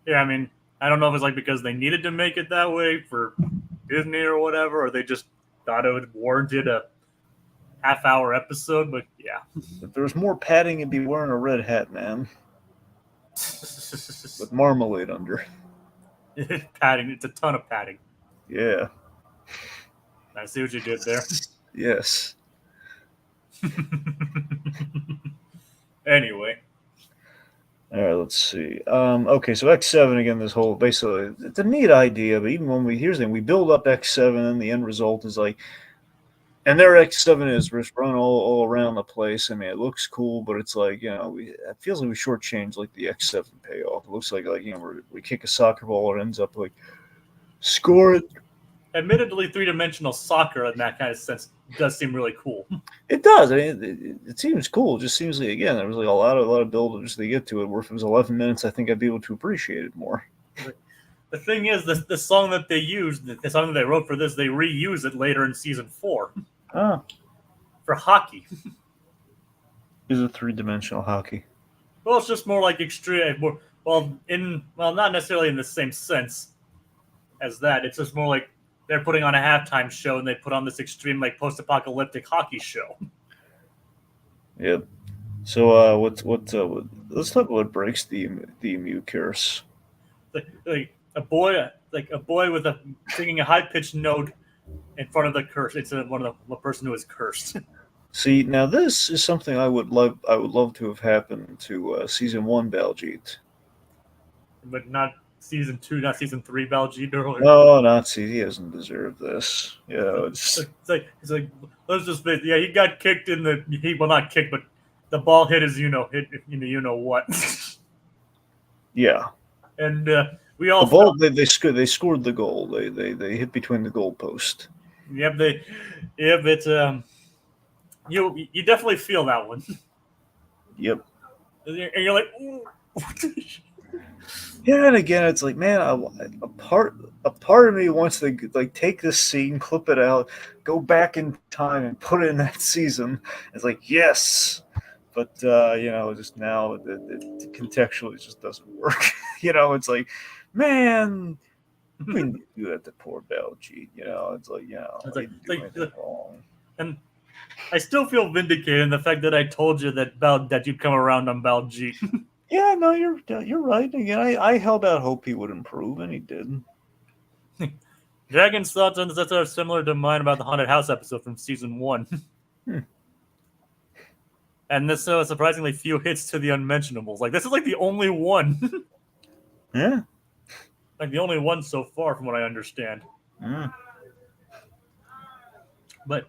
Yeah, I mean, I don't know if it's because they needed to make it that way for Disney or whatever, or they just thought it would warranted a half-hour episode. But yeah, if there was more padding, it'd be wearing a red hat, man, with marmalade under. Padding. It's a ton of padding. Yeah. I see what you did there. Yes. Anyway. All right, let's see. Okay, so X7 again. This whole basically it's a neat idea, but even when here's the thing, we build up X7, and the end result is and their X7 is just run all around the place. I mean, it looks cool, but it's it feels like we shortchanged the X7 payoff. It looks like we kick a soccer ball, it ends up score it. Admittedly, 3-dimensional soccer in that kind of sense does seem really cool. It does. I mean, it seems cool. It just seems again there was a lot of build just to get to it. Where if it was 11 minutes, I think I'd be able to appreciate it more. The thing is, the song that they used, the song that they wrote for this, they reuse it later in season 4. Ah. For hockey. Is it 3-dimensional hockey? Well, it's just more extreme. Not necessarily in the same sense as that. It's just more they're putting on a halftime show, and they put on this extreme post-apocalyptic hockey show. Yep. So let's talk about what breaks the emu curse. A boy with singing a high-pitched note in front of the curse. It's one of the person who is cursed. See, now this is something I would love to have happened to season 1 Baljeet, but not season 2, not season 3 Baljeet. No, not see. He doesn't deserve this. It's let's just say, he got kicked in not kicked, but the ball hit his what. Yeah. And we all the ball they scored the goal. They hit between the goal post. Yep, it's you definitely feel that one. Yep. And you're like, ooh. Yeah, and again, it's man, a part of me wants to take this scene, clip it out, go back in time, and put it in that season. It's yes, But just now it contextually just doesn't work. It's like, man, we didn't do that to poor Baljeet. It's like, It's he like, didn't it's do like, anything wrong. and I still feel vindicated in the fact that I told you that you'd come around on Baljeet. Yeah, no, you're right. Again, I held out hope he would improve, and he did. Dragon's thoughts on this are similar to mine about the haunted house episode from season 1. Hmm. And this surprisingly few hits to the unmentionables. Like, this is like the only one. Yeah. Like, the only one so far, from what I understand. Yeah. But,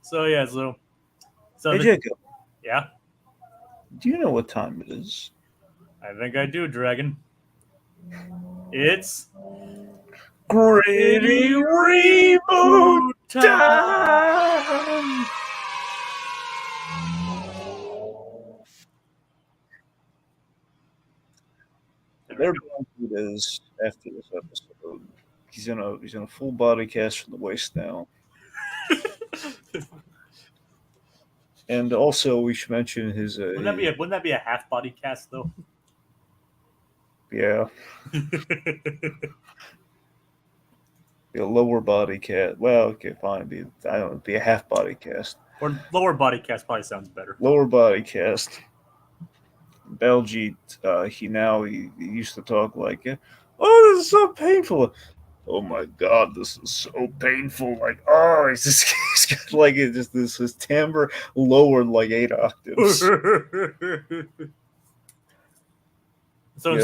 so yeah, so Hey, Jacob, yeah, do you know what time it is? I think I do, Dragon. It's Gritty Reboot time! There it is after this episode. He's in a full body cast from the waist down. And also, we should mention his. Wouldn't that be a half body cast though? Yeah, be a lower body cast. Well, okay, fine. Be a half body cast. Or lower body cast probably sounds better. Lower body cast. Baljeet, he used to talk like, "Oh, this is so painful." Oh my God, this is so painful. Like, oh, he's got like his timbre lowered like 8 octaves. So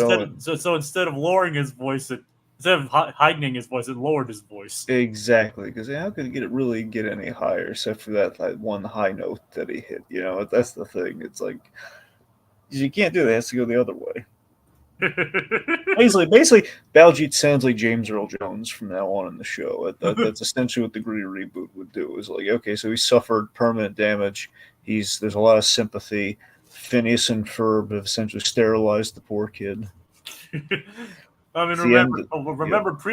instead of lowering his voice, instead of heightening his voice, it lowered his voice. Exactly, because how could it really get any higher except for that like one high note that he hit? That's the thing. It's like you can't do that. It has to go the other way. Basically, Baljeet sounds like James Earl Jones from now on in the show. That's essentially what the Gritty Reboot would do. Is like, okay, so he suffered permanent damage. There's a lot of sympathy. Phineas and Ferb have essentially sterilized the poor kid. I mean, remember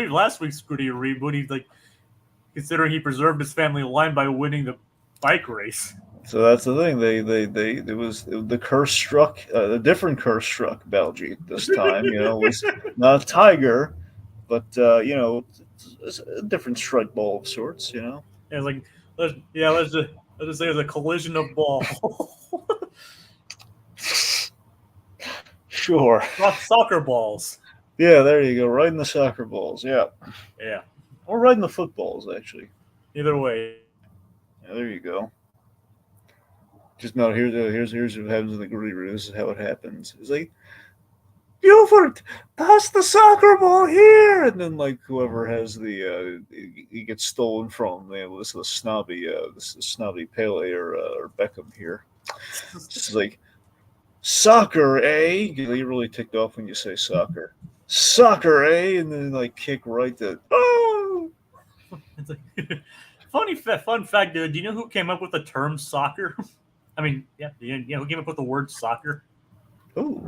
last week's Gritty Reboot, he's like, considering he preserved his family line by winning the bike race. So that's the thing. The curse struck. A different curse struck Baljeet this time. It was not a tiger, but it's a different strike ball of sorts. Yeah, it's like let's just say it's a collision of balls. Sure. Soccer balls. Yeah, there you go. Right in the soccer balls. Yeah. Yeah. Or right in the footballs, actually. Either way. Yeah, there you go. Just no. Here's what happens in the Gritty Reboot. This is how it happens. It's like, Buford, pass the soccer ball here, and then like whoever has he gets stolen from. This is the snobby Pele or Beckham here. It's like, soccer, eh? You really ticked off when you say soccer. Soccer, eh? And then like kick right to oh. It's like, fun fact, dude. Do you know who came up with the term soccer? I mean, yeah, who came up with the word soccer? Oh.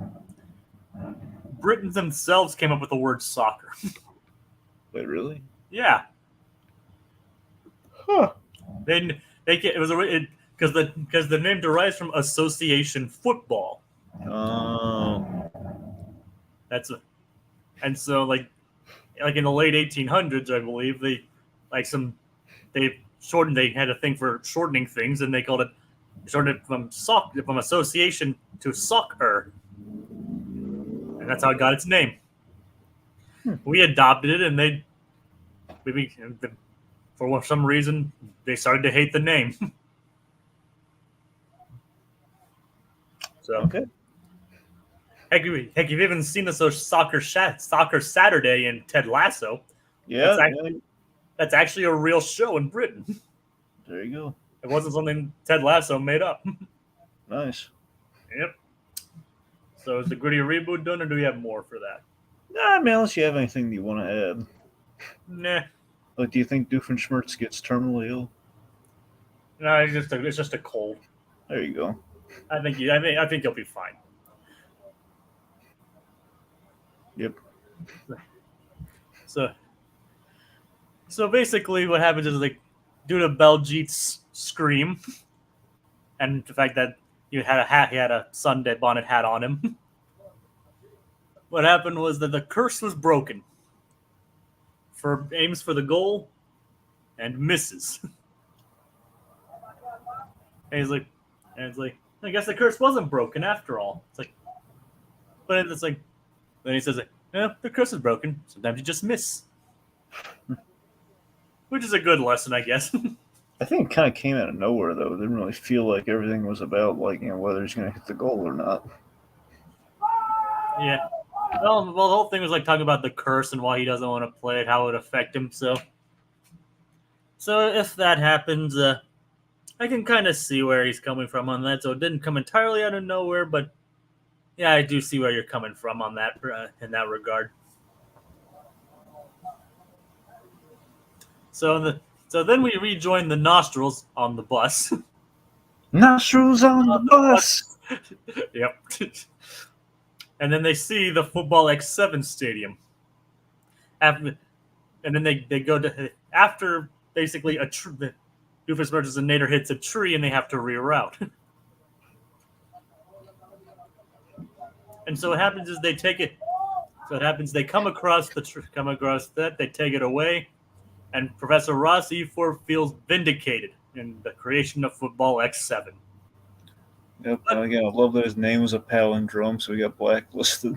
Britons themselves came up with the word soccer. Wait, really? Yeah. Huh. Because the name derives from association football. Oh. And so like in the late 1800s, I believe they had a thing for shortening things, and they called it shortened from association to soccer, and that's how it got its name. We adopted it, and for some reason they started to hate the name. So okay. Heck, you've even seen the soccer Saturday in Ted Lasso. Yeah, that's actually a real show in Britain. There you go. It wasn't something Ted Lasso made up. Nice. Yep. So is the Gritty Reboot done, or do we have more for that? Nah, man, unless you have anything you want to add. Nah. Like, do you think Doofenshmirtz gets terminally ill? No, it's just a cold. There you go. I think you'll be fine. Yep. So basically, what happens is, like, due to Baljeet's scream, and the fact that He had a hat. He had a Sunday bonnet hat on him. What happened was that the curse was broken. Ferb aims for the goal and misses. And he's like, I guess the curse wasn't broken after all. It's like, but it's like, then he says, yeah, the curse is broken. Sometimes you just miss. Which is a good lesson, I guess. I think it kind of came out of nowhere, though. It didn't really feel like everything was about, like, whether he's going to hit the goal or not. Yeah. Well, the whole thing was like talking about the curse and why he doesn't want to play it, how it would affect him. So if that happens, I can kind of see where he's coming from on that. So it didn't come entirely out of nowhere, but yeah, I do see where you're coming from on that in that regard. So then we rejoin the Nostrils on the bus. Nostrils on the bus. Yep. And then they see the Football X7 stadium. And then they go to after basically the Doofenshmirtz hits a tree and they have to reroute. And so what happens is they take it. So what happens? They come across that. They take it away, and Professor Ross E4 feels vindicated in the creation of Football X7. Yep. Again, I love that his name was a palindrome, so he got blacklisted.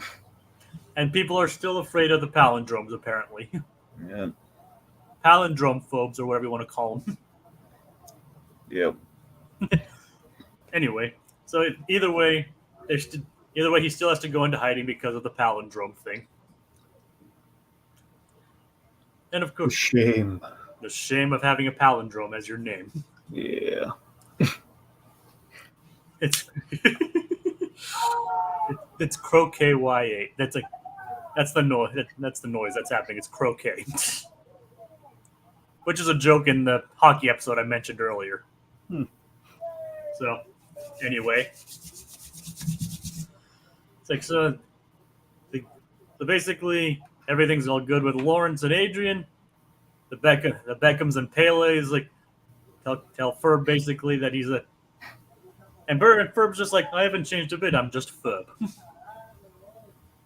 And people are still afraid of the palindromes, apparently. Yeah. Palindrome phobes, or whatever you want to call them. Yep. Anyway, so either way, he still has to go into hiding because of the palindrome thing. And of course, the shame of having a palindrome as your name. Yeah. It's croquet Y8. That's the noise. That's the noise that's happening. It's croquet, which is a joke in the hockey episode I mentioned earlier. So, anyway, it's like so basically everything's all good with Lawrence and Adrian. The Beckhams and Pele's like tell Ferb basically that he's a. And Ferb's just like, I haven't changed a bit. I'm just Ferb.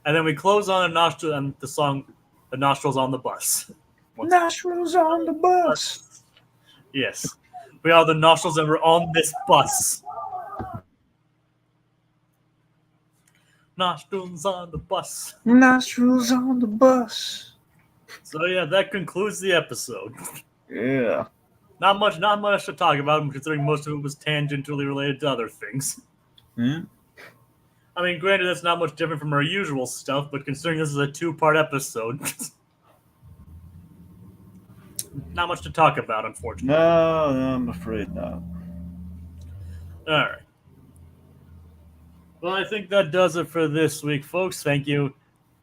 And then we close on the song, "The Nostrils on the Bus." Nostrils on the bus. Yes, we are the Nostrils, and we're on this bus. Nostrils on the bus. Nostrils on the bus. So yeah, that concludes the episode. Yeah. Not much to talk about, considering most of it was tangentially related to other things. I mean, granted, that's not much different from our usual stuff, but considering this is a 2-part episode, not much to talk about, unfortunately. No, I'm afraid not. All right. Well, I think that does it for this week, folks. Thank you,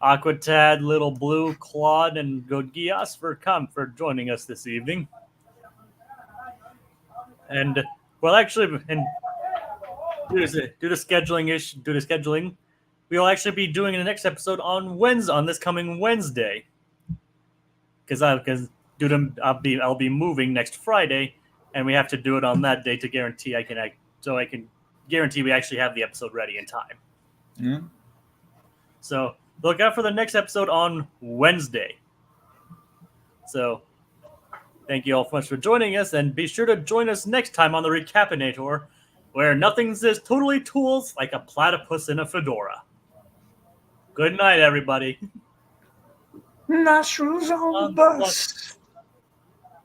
Aquatad, Little Blue, Claude, and Godias for joining us this evening. And well, actually, due to scheduling, we will actually be doing the next episode on this coming Wednesday. I'll be moving next Friday, and we have to do it on that day to guarantee I can guarantee we actually have the episode ready in time. So look out for the next episode on Wednesday. So thank you all so much for joining us, and be sure to join us next time on the Recap-inator, where nothing says totally tools like a platypus in a fedora. Good night, everybody. Nostrils on the bus.